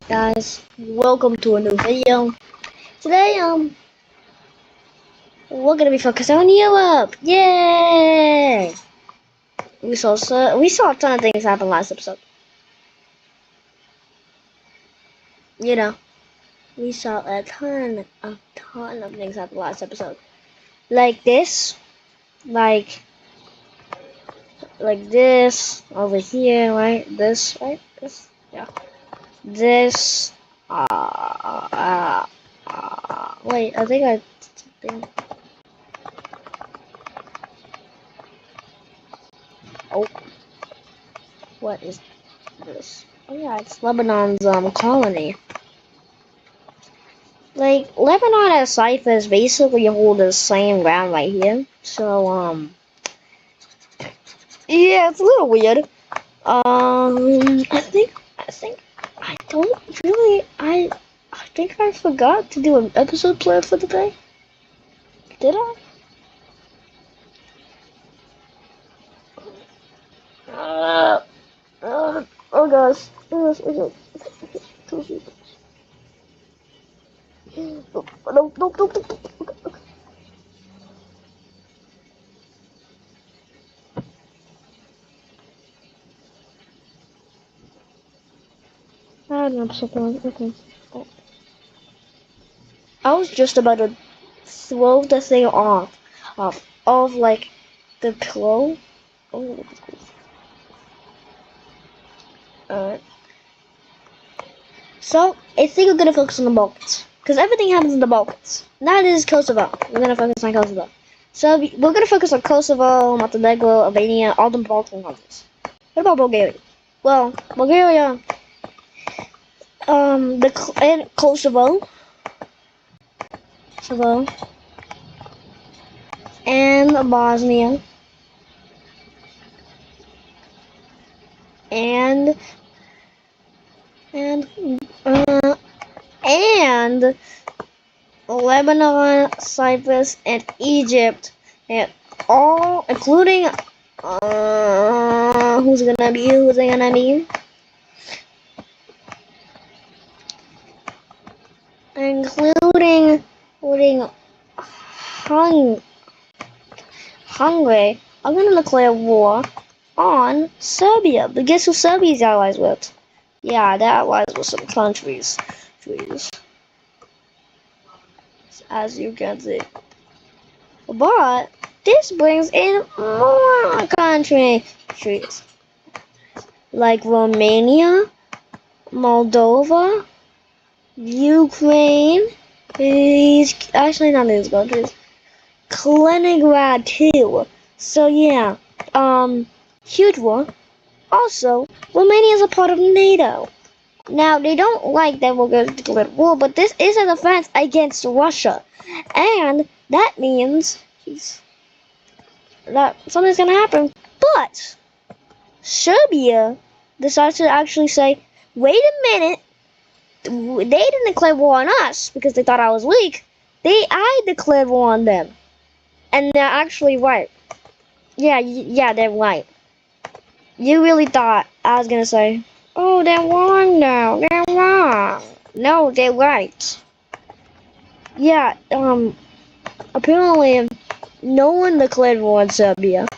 Guys, welcome to a new video. Today, we're gonna be focusing on Europe. Yay! We saw a ton of things happen last episode. You know, we saw a ton of things happen last episode. Like this, like this over here, right? This, right? This, yeah. This, wait, I think I think. Oh, what is this? Oh yeah, it's Lebanon's colony. Like Lebanon and Cyprus basically hold the same ground right here. So yeah, it's a little weird. I don't really I think I forgot to do an episode plan for the day. Did I? Oh gosh. Oh gosh. No. I don't know something. Okay. Oh. I was just about to throw the thing off of like the pillow. Oh. Alright. So I think we're gonna focus on the Balkans because everything happens in the Balkans. That is Kosovo. We're gonna focus on Kosovo. So we're gonna focus on Kosovo, Montenegro, Albania, all the Balkan countries. What about Bulgaria? Well, Bulgaria, and Kosovo, and Bosnia, and and and Lebanon, Cyprus, and Egypt, and all, including who's it gonna be? Including Hungary, are gonna declare war on Serbia. But guess who Serbia's allies with? Yeah, they're allies with some countries. As you can see. But this brings in more countries. Like Romania, Moldova, Ukraine, actually not these countries. Kaliningrad too. So yeah, huge war. Also, Romania is a part of NATO. Now, they don't like that we're going to declare war, but this is a defense against Russia. And that means that something's going to happen. But Serbia decides to actually say, wait a minute, they didn't declare war on us because they thought I was weak. I declared war on them. And they're actually right. Yeah, they're right. You really thought I was going to say, oh, they're wrong now. They're wrong. No, they're right. Yeah, apparently no one declared war on Serbia.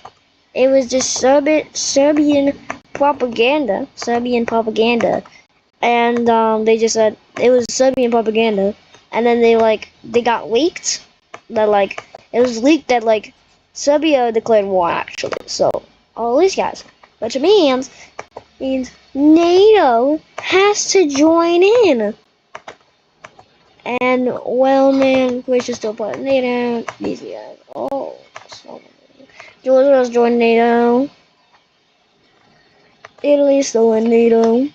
It was just Serbian propaganda. And they just said it was Serbian propaganda. And then they got leaked. It was leaked that Serbia declared war actually. So all these guys. Which means NATO has to join in. And, well, man, Croatia's still part of NATO. These guys. Oh, so Georgia's joined NATO. Italy's still in NATO.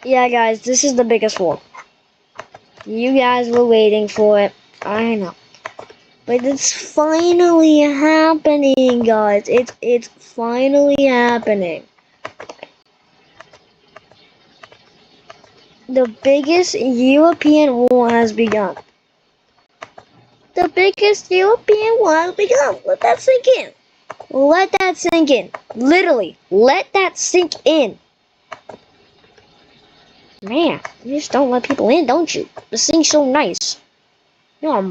Yeah, guys, this is the biggest war. You guys were waiting for it. I know. But it's finally happening, guys. It's finally happening. The biggest European war has begun. The biggest European war has begun. Let that sink in. Let that sink in. Literally, let that sink in. Man, you just don't let people in, don't you? This thing's so nice. You're a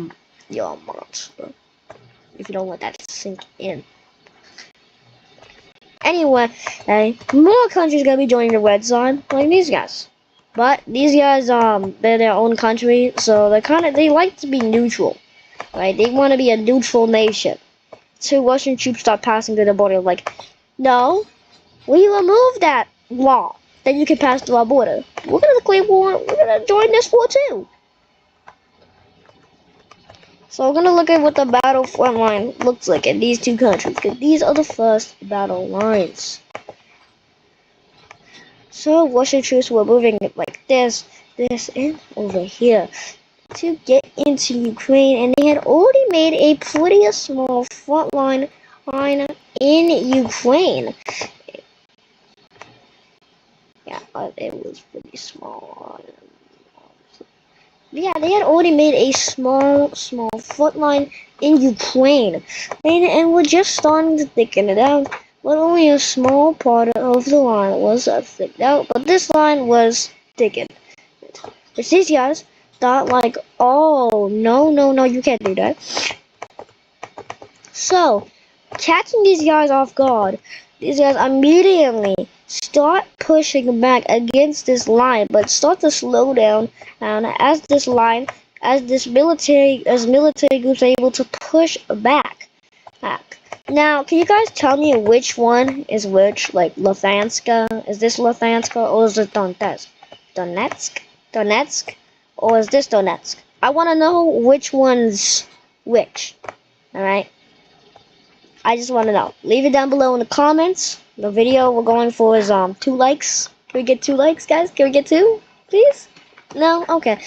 monster if you don't let that sink in. Anyway, more countries gonna be joining the red side, like these guys. But these guys, they're their own country, so they like to be neutral, right? They want to be a neutral nation. So Russian troops start passing through the border, like, no, we remove that law. Then you can pass through our border. We're gonna declare war. We're gonna join this war too. So we're gonna look at what the battle front line looks like in these two countries, because these are the first battle lines. So Russian troops were moving like this, and over here to get into Ukraine, and they had already made a pretty small front line in Ukraine. Yeah, it was pretty small. Yeah, they had already made a small front line in Ukraine, and we're just starting to thicken it out. But only a small part of the line was thicked out, but this line was thickened. But these guys thought like, oh, no, you can't do that. So, catching these guys off guard, these guys immediately start pushing back against this line, but start to slow down as military groups are able to push back. Now, can you guys tell me which one is which? Like Luhansk? Is this Luhansk or is it Donetsk? Donetsk? Or is this Donetsk? I want to know which one's which. Alright? I just want to know. Leave it down below in the comments. The video we're going for is 2 likes. Can we get 2 likes, guys? Can we get 2? Please? No? Okay.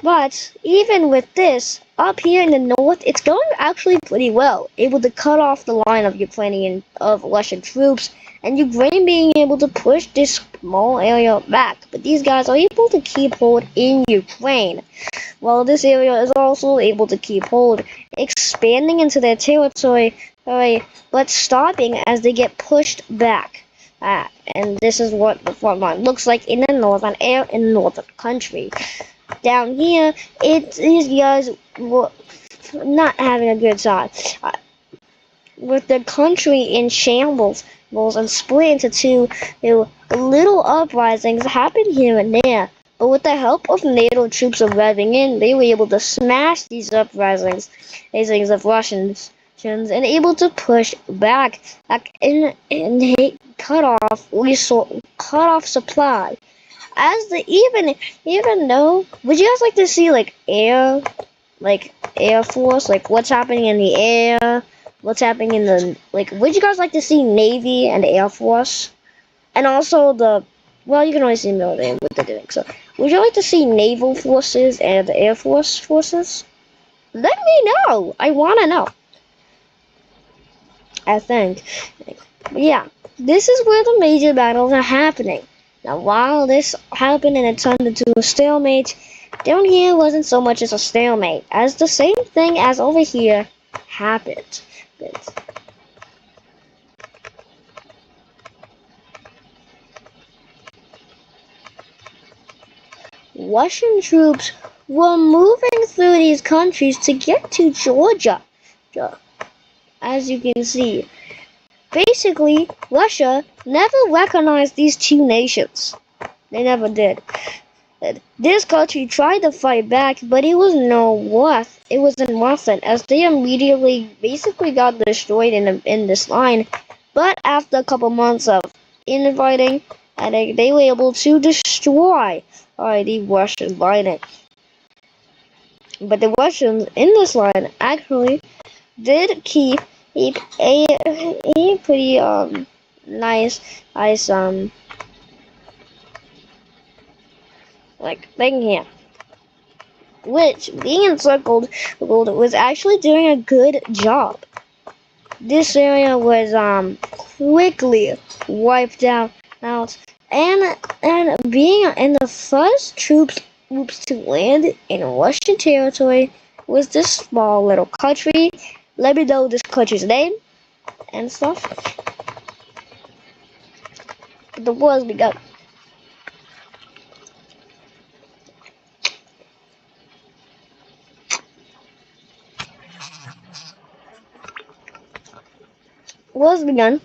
But even with this, up here in the north, it's going actually pretty well. Able to cut off the line of Russian troops, and Ukraine being able to push this small area back. But these guys are able to keep hold in Ukraine, while this area is also able to keep hold, expanding into their territory, but stopping as they get pushed back. And this is what the front line looks like in the northern country. Down here, these guys were not having a good time. With the country in shambles and split into two, little uprisings happened here and there. But with the help of NATO troops arriving in, they were able to smash these uprisings of Russians and able to push back and cut off supply. As the even though, would you guys like to see like Air Force, like what's happening in the air, what's happening in the would you guys like to see Navy and Air Force, and also you can only see military what they're doing. So would you like to see naval forces and Air Force forces? Let me know. I want to know. I think, yeah, this is where the major battles are happening. Now, while this happened and it turned into a stalemate, down here wasn't so much as a stalemate, as the same thing as over here happened. Russian troops were moving through these countries to get to Georgia. As you can see, basically, Russia never recognized these two nations. They never did. This country tried to fight back, but it wasn't worth it, as they immediately basically got destroyed in this line. But after a couple months of infighting, they were able to destroy the Russian line. But the Russians in this line actually did keep a pretty nice thing here, which being encircled was actually doing a good job. This area was quickly wiped out, and being in the first troops to land in Russian territory was this small little country. Let me know this country's name and stuff. The war has begun. was begun,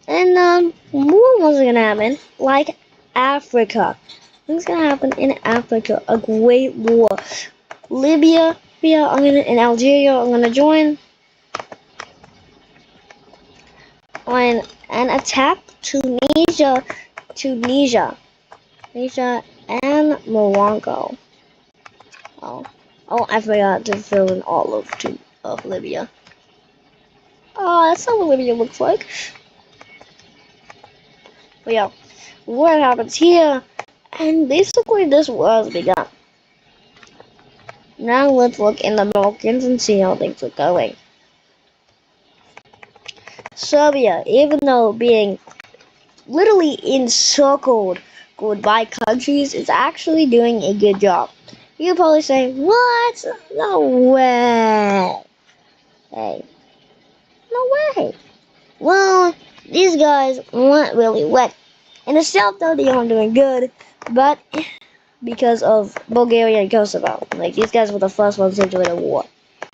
and more was gonna happen, like Africa. Things gonna happen in Africa. A great war. Libya, and Algeria are gonna join on an attack Tunisia, and Morocco. Oh, I forgot to fill in all of Libya. Oh, that's not what Libya looks like. But yeah, what happens here? And basically, this war has begun. Now let's look in the Balkans and see how things are going. Serbia, even though being literally encircled by countries, is actually doing a good job. You'll probably say, what? No way. Hey, no way. Well, these guys weren't really wet. In the south, though, they aren't doing good, but because of Bulgaria and Kosovo, like these guys were the first ones to join the war.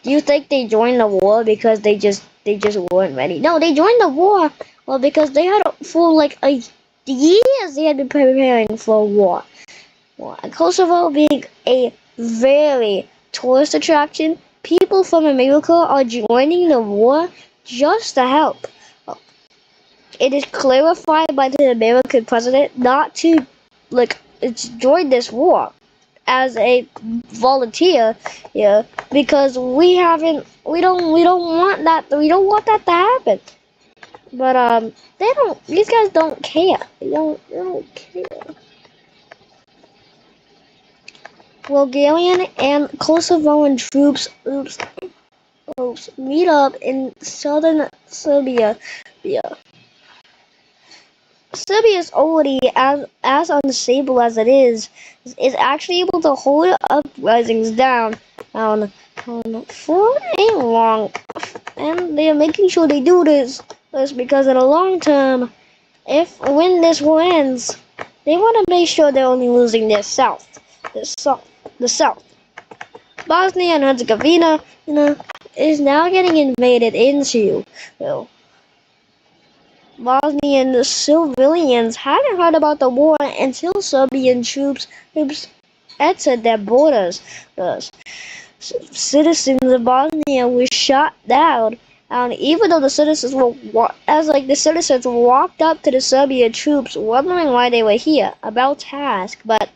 Do you think they joined the war because they just weren't ready? No, they joined the war well because they had for like a years they had been preparing for a war. And Kosovo being a very tourist attraction, people from America are joining the war just to help. It is clarified by the American president not to join this war as a volunteer, yeah, because we don't want that to happen. But these guys don't care. They don't care. Bulgarian and Kosovoan troops meet up in southern Serbia. Yeah. Serbia is already as unstable as it is actually able to hold uprisings down for a long, and they are making sure they do this because in the long term, when this war ends, they want to make sure they're only losing the south. Bosnia and Herzegovina, is now getting invaded into. Bosnian civilians hadn't heard about the war until Serbian troops entered their borders. Citizens of Bosnia were shot down, and even though the citizens walked up to the Serbian troops, wondering why they were here, about to ask, but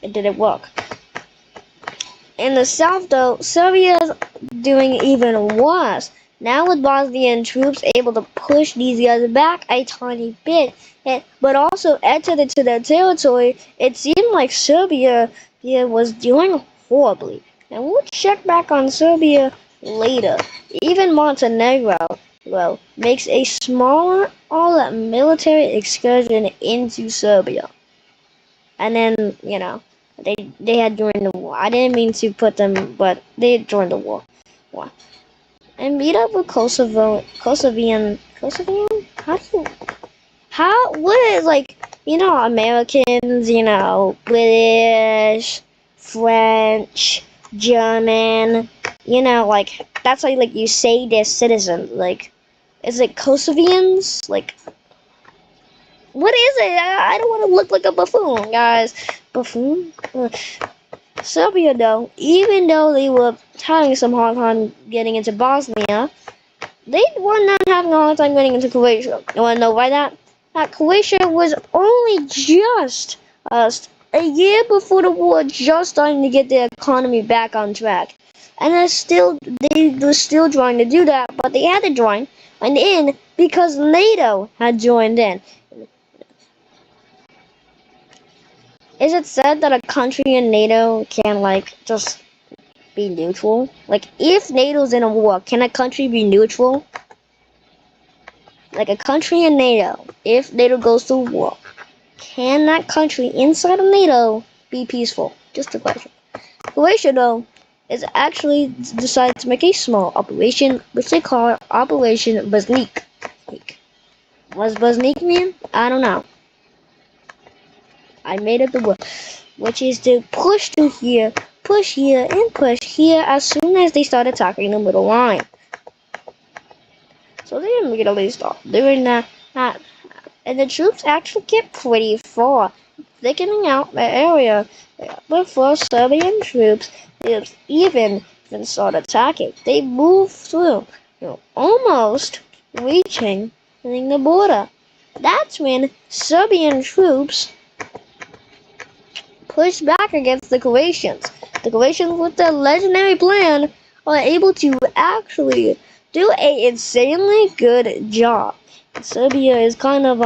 it didn't work. In the south, though, Serbia's doing even worse. Now with Bosnian troops able to push these guys back a tiny bit, but also entered into their territory, it seemed like Serbia was doing horribly. And we'll check back on Serbia later. Even Montenegro, makes a smaller military excursion into Serbia. And then, they had joined the war. I didn't mean to put them, but they had joined the war. And meet up with Kosovian. What is Americans, British, French, German, that's how you say they're citizens. Is it Kosovians? What is it? I don't want to look like a buffoon, guys. Buffoon? Serbia, though, even though they were having some hard time getting into Bosnia, they were not having a hard time getting into Croatia. You want to know why that? That Croatia was only just a year before the war, just starting to get their economy back on track. And they were still trying to do that, but they had to join in because NATO had joined in. Is it said that a country in NATO can just be neutral? If NATO's in a war, can a country be neutral? A country in NATO, if NATO goes to war, can that country inside of NATO be peaceful? Just a question. Croatia, though, is actually decided to make a small operation, which they call Operation Bosnik. What's Bosnik mean? I don't know. I made up the word, which is to push here, and push here as soon as they start attacking the middle line. So they immediately stopped doing that. And the troops actually get pretty far, thickening out the area before Serbian troops even start attacking. They move through, almost reaching the border. That's when Serbian troops pushed back against the Croatians. The Croatians, with their legendary plan, are able to actually do a insanely good job. Serbia is kind of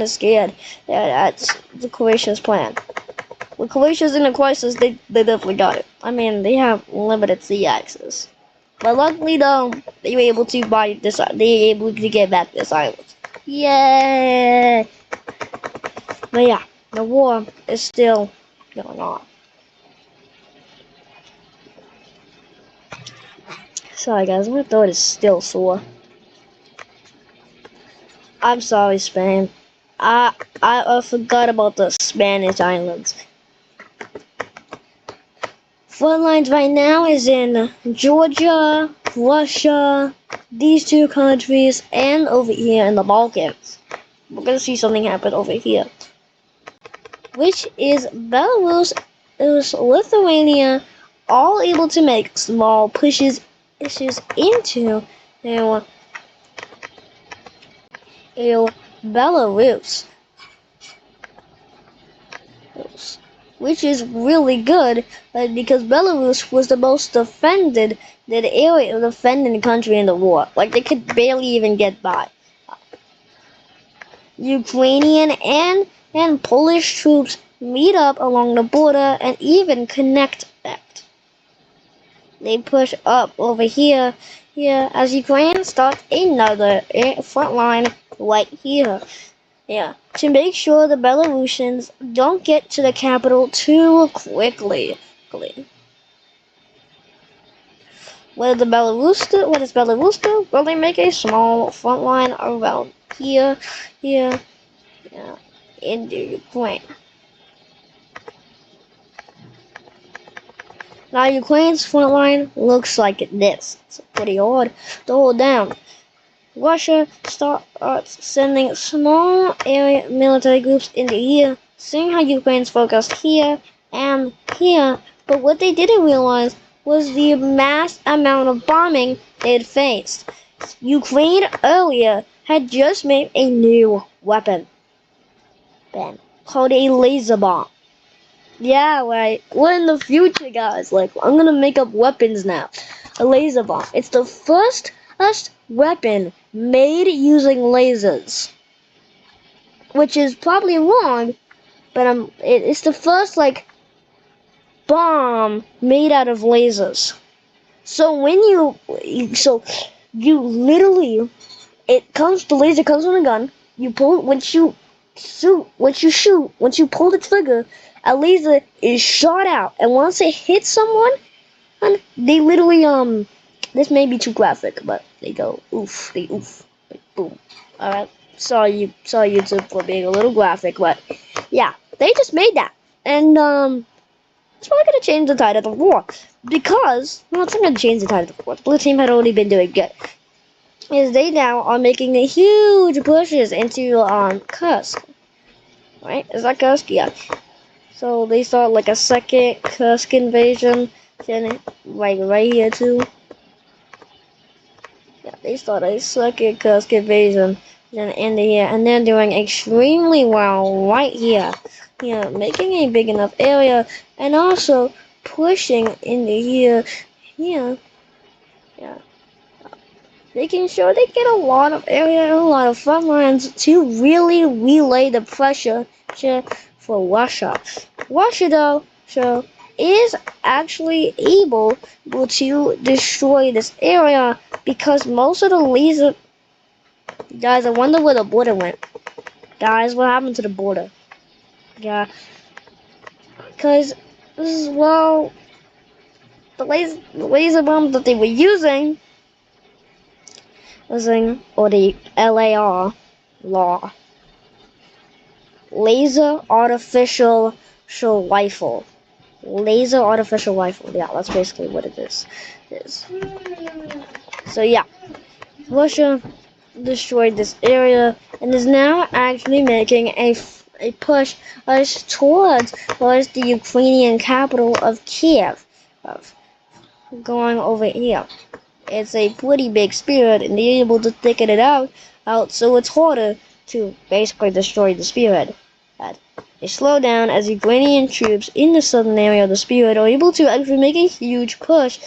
scared at the Croatians' plan. When Croatia's in a crisis, they definitely got it. I mean, they have limited sea access, but luckily though, they were able to buy this. They were able to get back this island. Yay! But yeah, the war is still going on. Sorry guys, my throat is still sore. I'm sorry, Spain. I forgot about the Spanish islands. Front lines right now is in Georgia, Russia, these two countries, and over here in the Balkans. We're gonna see something happen over here, which is Belarus, Lithuania, all able to make small pushes into Belarus, which is really good because Belarus was the most defended country in the war. Like they could barely even get by. Ukrainian and Polish troops meet up along the border and even connect. They push up over here as Ukraine starts another front line right here. Yeah, to make sure the Belarusians don't get to the capital too quickly. What does Belarus do? Well, they make a small front line around here, yeah, into Ukraine. Now Ukraine's front line looks like this. It's pretty hard to hold down. Russia starts sending small area military groups into here, seeing how Ukraine's focused here and here. But what they didn't realize was the mass amount of bombing they had faced. Ukraine earlier had just made a new weapon called a laser bomb. Yeah, right. We're in the future, guys. Like, I'm gonna make up weapons now. A laser bomb. It's the first weapon made using lasers, which is probably wrong, but it's the first bomb made out of lasers. So when you literally, the laser comes from a gun. You pull once you pull the trigger, a laser is shot out, and once it hits someone, they literally this may be too graphic, but they go oof, like boom. Alright. Sorry YouTube for being a little graphic, but yeah, they just made that. And it's probably gonna change the tide of the war. Because it's not gonna change the tide of the war. The blue team had already been doing good. Is they now are making a huge pushes into Kursk. Right? Is that Kursk? Yeah. So they start like a second Kursk invasion, like right here too. Yeah, they start a second Kursk invasion in here, and they're doing extremely well right here. Yeah, making a big enough area, and also pushing into here. Yeah, making sure they get a lot of area and a lot of front lines to really relay the pressure for Russia. Russia, though, is actually able to destroy this area because most of the laser... Guys, I wonder where the border went. Guys, what happened to the border? Yeah. Because, well, the laser bombs that they were using, or the LAR, laser artificial rifle. Laser artificial rifle. Yeah, that's basically what it is. So yeah, Russia destroyed this area and is now actually making a push towards the Ukrainian capital of Kiev, of going over here. It's a pretty big spearhead, and they're able to thicken it out so it's harder to basically destroy the spearhead. They slow down as Ukrainian troops in the southern area of the spearhead are able to actually make a huge push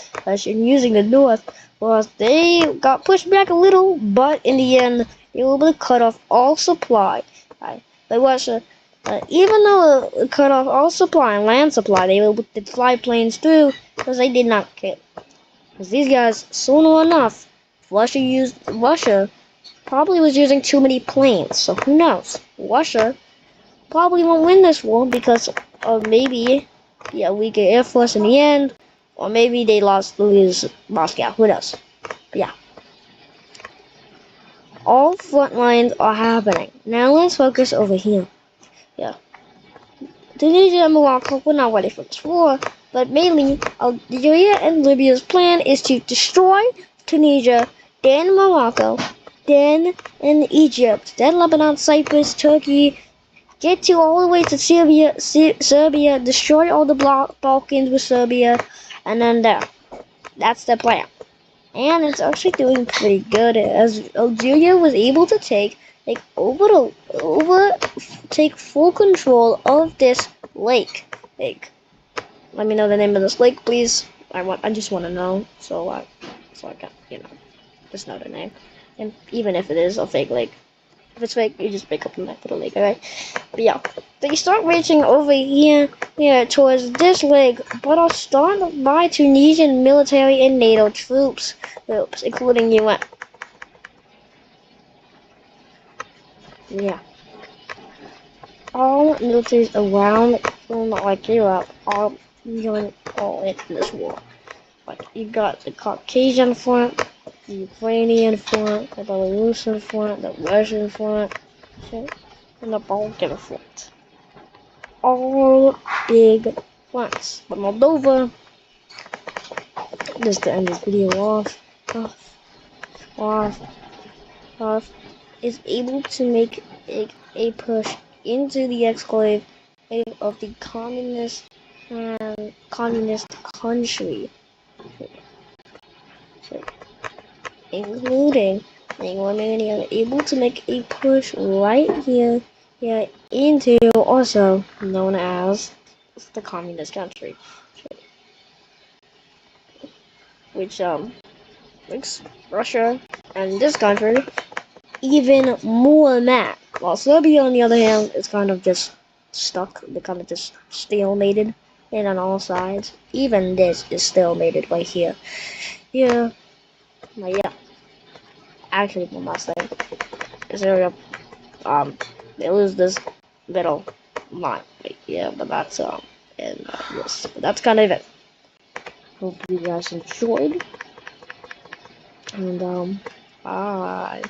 in using the north, whereas they got pushed back a little, but in the end they were able to cut off all supply. By Russia, even though it cut off all supply and land supply, they were able to fly planes through because they did not care. Because these guys, soon enough, Russia probably was using too many planes, so who knows? Russia probably won't win this war because of maybe weaker Air Force in the end, or maybe they lose Moscow. Who knows? But yeah, all front lines are happening. Now let's focus over here. Yeah, Tunisia and Morocco were not ready for this war, but mainly Algeria and Libya's plan is to destroy Tunisia, then Morocco, then in Egypt, then Lebanon, Cyprus, Turkey. Get to all the way to Serbia, destroy all the Balkans with Serbia, and then there. That's the plan. And it's actually doing pretty good, as Algeria was able to take full control of this lake. Let me know the name of this lake, please. I just want to know, so I can, just know the name. And even if it is a fake lake. If it's fake, you just pick up the map of the lake, alright? But yeah, they start reaching over here towards this lake, but are started by Tunisian military and NATO troops, including UN. Yeah. All militaries around, like Europe, are going all into this war. Like, you got the Caucasian front, the Ukrainian front, the Belarusian front, the Russian front, and the Balkan front. All big fronts. But Moldova, just to end this video off, is able to make a push into the exclave of the communist country, including Romania, able to make a push right here into also known as the communist country, which makes Russia and this country even more mad. While Serbia, on the other hand, is kind of just stuck. They're kind of just stalemated and on all sides. Even this is stalemated right here. Yeah. But yeah. Actually, one last thing. This area, there was this little line right here, but that's and yes, that's kind of it. Hope you guys enjoyed, and bye.